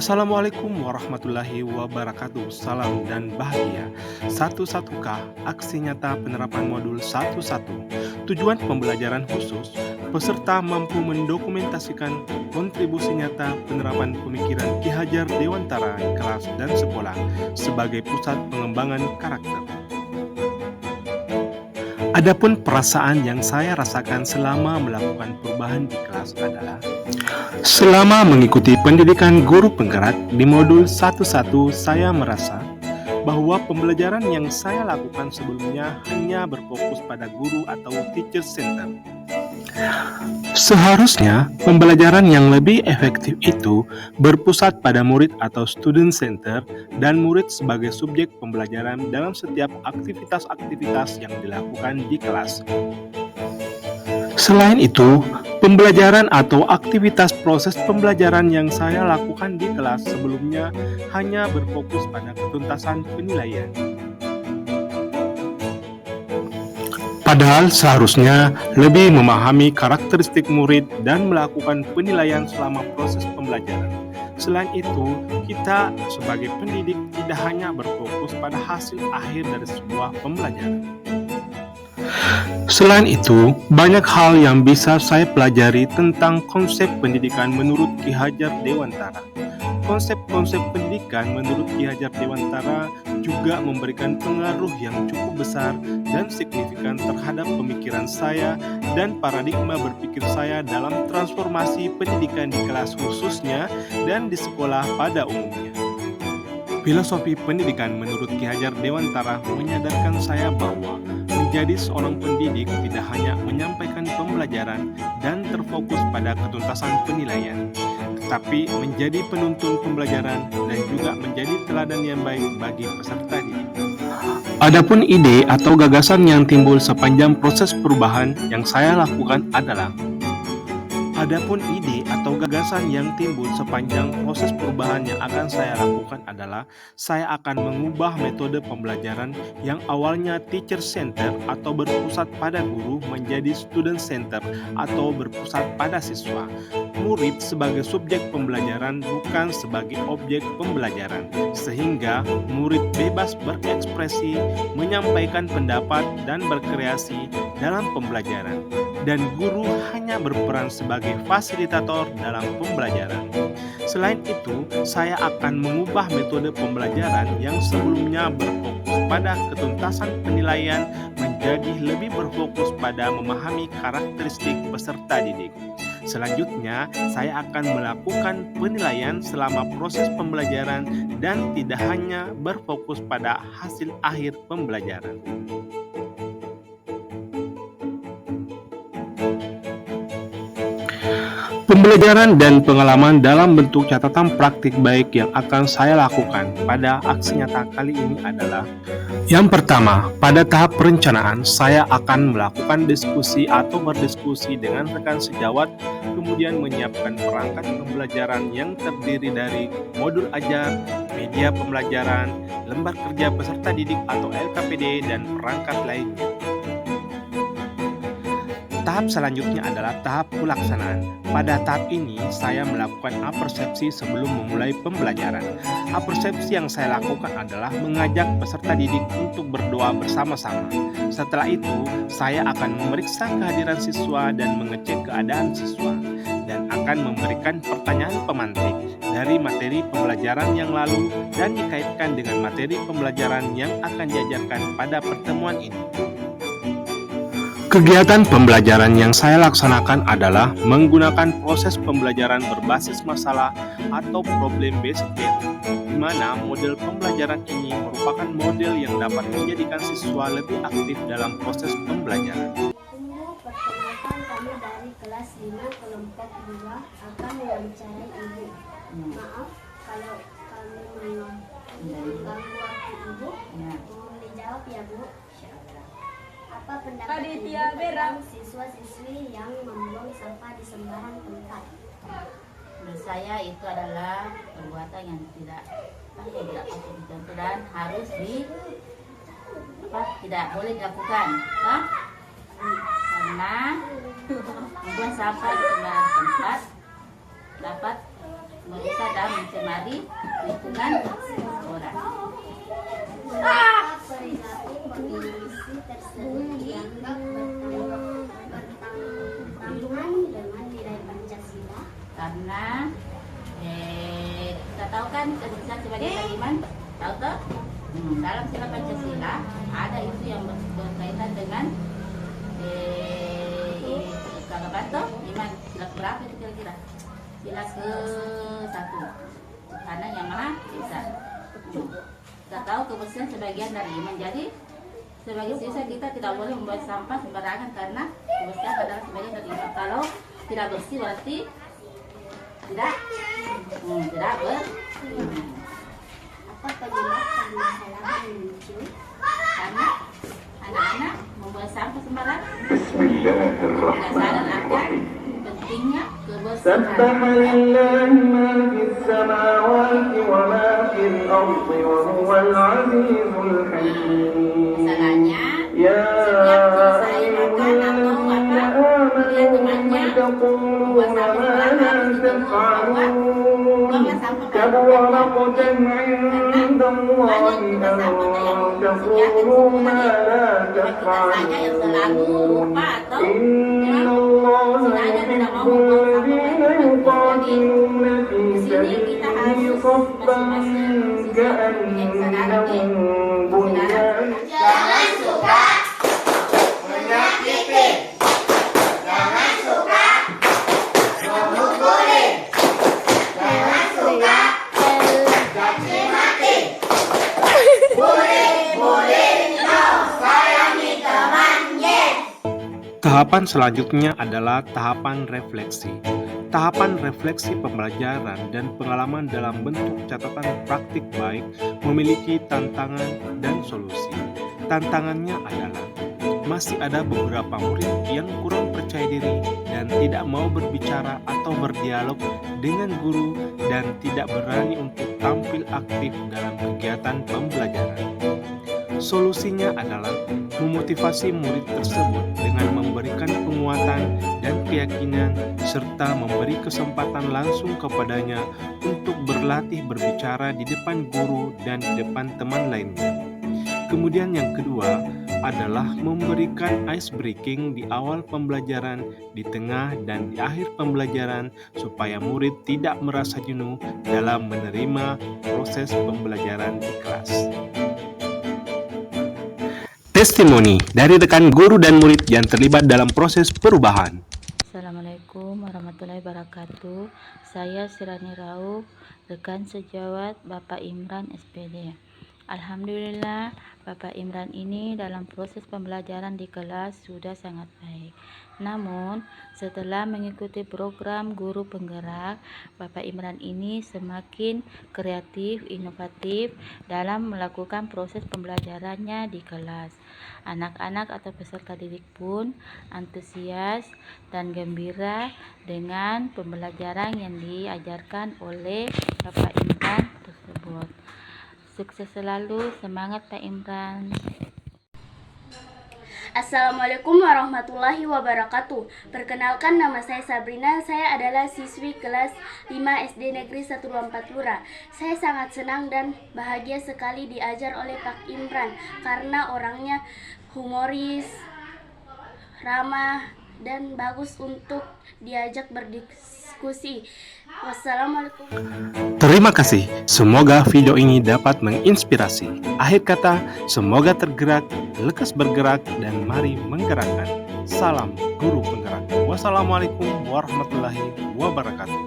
Assalamualaikum warahmatullahi wabarakatuh. Salam dan bahagia. Satu-satukah aksi nyata penerapan modul 11. Tujuan pembelajaran khusus, peserta mampu mendokumentasikan kontribusi nyata penerapan pemikiran Ki Hajar Dewantara di kelas dan sekolah sebagai pusat pengembangan karakter. Adapun perasaan yang saya rasakan selama melakukan perubahan di kelas adalah selama mengikuti pendidikan guru penggerak di modul 11, saya merasa bahwa pembelajaran yang saya lakukan sebelumnya hanya berfokus pada guru atau teacher center. Seharusnya pembelajaran yang lebih efektif itu berpusat pada murid atau student center dan murid sebagai subjek pembelajaran dalam setiap aktivitas-aktivitas yang dilakukan di kelas. Selain itu, pembelajaran atau aktivitas proses pembelajaran yang saya lakukan di kelas sebelumnya hanya berfokus pada ketuntasan penilaian. Padahal seharusnya lebih memahami karakteristik murid dan melakukan penilaian selama proses pembelajaran. Selain itu, kita sebagai pendidik tidak hanya berfokus pada hasil akhir dari sebuah pembelajaran. Selain itu, banyak hal yang bisa saya pelajari tentang konsep pendidikan menurut Ki Hajar Dewantara. Konsep-konsep pendidikan menurut Ki Hajar Dewantara juga memberikan pengaruh yang cukup besar dan signifikan terhadap pemikiran saya dan paradigma berpikir saya dalam transformasi pendidikan di kelas khususnya dan di sekolah pada umumnya. Filosofi pendidikan menurut Ki Hajar Dewantara menyadarkan saya bahwa menjadi seorang pendidik tidak hanya menyampaikan pembelajaran dan terfokus pada ketuntasan penilaian, tetapi menjadi penuntun pembelajaran dan juga menjadi teladan yang baik bagi peserta didik. Adapun ide atau gagasan yang timbul sepanjang proses perubahan yang saya lakukan adalah saya akan mengubah metode pembelajaran yang awalnya teacher center atau berpusat pada guru menjadi student center atau berpusat pada siswa. Murid sebagai subjek pembelajaran bukan sebagai objek pembelajaran, sehingga murid bebas berekspresi, menyampaikan pendapat dan berkreasi dalam pembelajaran, dan guru hanya berperan sebagai fasilitator dalam pembelajaran. Selain itu, saya akan mengubah metode pembelajaran yang sebelumnya berfokus pada ketuntasan penilaian menjadi lebih berfokus pada memahami karakteristik peserta didik. Selanjutnya, saya akan melakukan penilaian selama proses pembelajaran dan tidak hanya berfokus pada hasil akhir pembelajaran. Pembelajaran dan pengalaman dalam bentuk catatan praktik baik yang akan saya lakukan pada aksi nyata kali ini adalah: yang pertama, pada tahap perencanaan, saya akan melakukan diskusi atau berdiskusi dengan rekan sejawat, kemudian menyiapkan perangkat pembelajaran yang terdiri dari modul ajar, media pembelajaran, lembar kerja peserta didik atau LKPD, dan perangkat lainnya. Tahap selanjutnya adalah tahap pelaksanaan. Pada tahap ini, saya melakukan apersepsi sebelum memulai pembelajaran. Apersepsi yang saya lakukan adalah mengajak peserta didik untuk berdoa bersama-sama. Setelah itu, saya akan memeriksa kehadiran siswa dan mengecek keadaan siswa, dan akan memberikan pertanyaan pemantik dari materi pembelajaran yang lalu dan dikaitkan dengan materi pembelajaran yang akan diajarkan pada pertemuan ini. Kegiatan pembelajaran yang saya laksanakan adalah menggunakan proses pembelajaran berbasis masalah atau problem-based method, di mana model pembelajaran ini merupakan model yang dapat menjadikan siswa lebih aktif dalam proses pembelajaran. Perkenalkan, kami dari kelas 5 kelompok 2 akan mewawancarai Ibu. Maaf kalau kami mengganggu waktu Ibu. Mohon dijawab ya Bu. Apa pendapat Ibu tentang siswa-siswi yang membuang sampah di sembarang tempat? Menurut saya itu adalah perbuatan yang tidak patut dan harus tidak boleh dilakukan, karena membuang sampah di sembarang tempat dapat merusak dan mencemari lingkungan sekolah. Mengapa perilaku kondisi tersebut dianggap bertentangan dengan nilai Pancasila? Karena kita tahu kan kebebasan sebagai iman, tahu tak? Dalam sila Pancasila ada itu yang berkaitan dengan kalau bantu iman sila berapa itu kira-kira? Sila ke-1, karena yang Maha Esa. Kita tahu kebersihan sebagian dari iman, jadi sebagai siswa kita tidak boleh membuat sampah sembarangan karena kebersihan adalah sebagian dari iman. Kalau tidak bersih berarti tidak ber. Apa penyebab permasalahan muncul? Karena anak-anak membuang sampah sembarangan, tidak sadar akan pentingnya kebersihan. سبح لله ما في السماوات وما في الأرض وهو العزيز الحكيم Masalahnya يا setiap selesai أيها makan atau الذين apa, melihat temannya آمنوا تقولون ما لا تفعلون كبر مقتا عند الله أن تقولوا ما لا تفعلون إن الله يحب الذين يقاتلون في سبيله صفا كأنهم بنيان Jangan suka menyakiti, jangan suka memukuli, jangan suka caci maki. Boleh, no, sayangi teman, yes. Tahapan selanjutnya adalah tahapan refleksi. Tahapan refleksi pembelajaran dan pengalaman dalam bentuk catatan praktik baik memiliki tantangan dan solusi. Tantangannya adalah masih ada beberapa murid yang kurang percaya diri dan tidak mau berbicara atau berdialog dengan guru dan tidak berani untuk tampil aktif dalam kegiatan pembelajaran. Solusinya adalah memotivasi murid tersebut dengan memberikan penguatan dan keyakinan serta memberi kesempatan langsung kepadanya untuk berlatih berbicara di depan guru dan di depan teman lainnya. Kemudian yang kedua adalah memberikan ice breaking di awal pembelajaran, di tengah dan di akhir pembelajaran supaya murid tidak merasa jenuh dalam menerima proses pembelajaran di kelas. Testimoni dari rekan guru dan murid yang terlibat dalam proses perubahan. Assalamualaikum warahmatullahi wabarakatuh. Saya Sirani Rauf, rekan sejawat Bapak Imran SPD. Alhamdulillah, Bapak Imran ini dalam proses pembelajaran di kelas sudah sangat baik. Namun, setelah mengikuti program guru penggerak, Bapak Imran ini semakin kreatif, inovatif dalam melakukan proses pembelajarannya di kelas. Anak-anak atau peserta didik pun antusias dan gembira dengan pembelajaran yang diajarkan oleh Bapak Imran tersebut. Sukses selalu, semangat Pak Imran. Assalamualaikum warahmatullahi wabarakatuh. Perkenalkan, nama saya Sabrina. Saya adalah siswi kelas 5 SD Negeri 124 Lura. Saya sangat senang dan bahagia sekali diajar oleh Pak Imran karena orangnya humoris, ramah, dan bagus untuk diajak berdiskusi. Wassalamualaikum. Terima kasih. Semoga video ini dapat menginspirasi. Akhir kata, semoga tergerak, lekas bergerak, dan mari menggerakkan. Salam guru penggerak. Wassalamualaikum warahmatullahi wabarakatuh.